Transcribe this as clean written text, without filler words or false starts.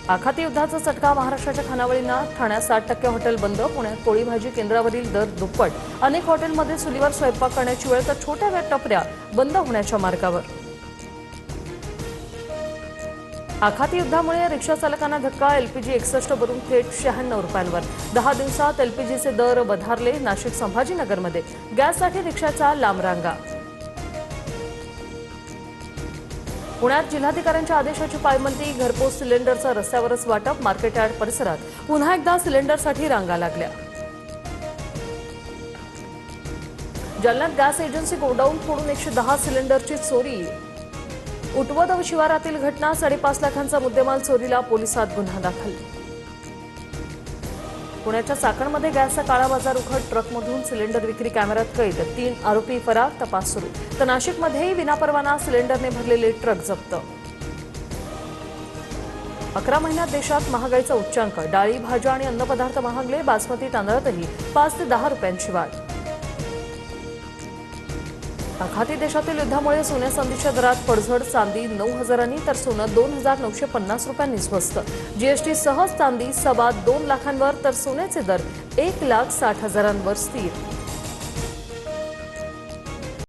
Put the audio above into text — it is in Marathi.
आखाती युद्धाचा चटका महाराष्ट्राच्या खानावळींना. ठाण्यात 60% हॉटेल बंद. पुण्यात पोळी भाजी केंद्रावरील दर दुप्पट. अनेक हॉटेलमध्ये चुलीवर स्वयंपाक करण्याची वेळ, तर छोट्या टपऱ्या बंद होण्याच्या मार्गावर. आखाती युद्धामुळे रिक्षा चालकांना धक्का. एलपीजी 61 वरून थेट 96 रुपयांवर. 10 दिवसात एलपीजीचे दर वधारले. नाशिक संभाजीनगरमध्ये गॅससाठी रिक्षाचा लांब रांगा. पुण्यात जिल्हाधिकाऱ्यांच्या आदेशाची पायमल्ली. घरपोच सिलेंडरचं रस्त्यावरच वाटप. मार्केट यार्ड परिसरात पुन्हा एकदा सिलेंडरसाठी रांगा लागल्या. जालन्यात गॅस एजन्सी गोडाऊन फोडून 110 सिलेंडरची चोरी. उटवद शिवारातील घटना. 5.5 लाखांचा मुद्देमाल चोरीला. पोलिसात गुन्हा दाखल. पुण्याच्या चाकणमध्ये गॅसचा काळा बाजार उघड. ट्रकमधून सिलेंडर विक्री कॅमेऱ्यात कैद. 3 आरोपी फरार. तपास सुरू. तर नाशिकमध्येही विनापरवाना सिलेंडरने भरलेले ट्रक जप्त. 11 महिन्यात देशात महागाईचा उच्चांक. डाळी, भाज्या आणि अन्नपदार्थ महागले. बासमती तांदळातही 5 ते 10 रुपयांची वाढ. आखाती देशातील युद्धामुळे सोन्या चांदीच्या दरात पडझड. चांदी 9,000 तर सोनं 2,950 रुपयांनी स्वस्त. जीएसटी सह चांदी 2.25 लाखांवर, तर सोन्याचे दर 1,60,000 स्थिर.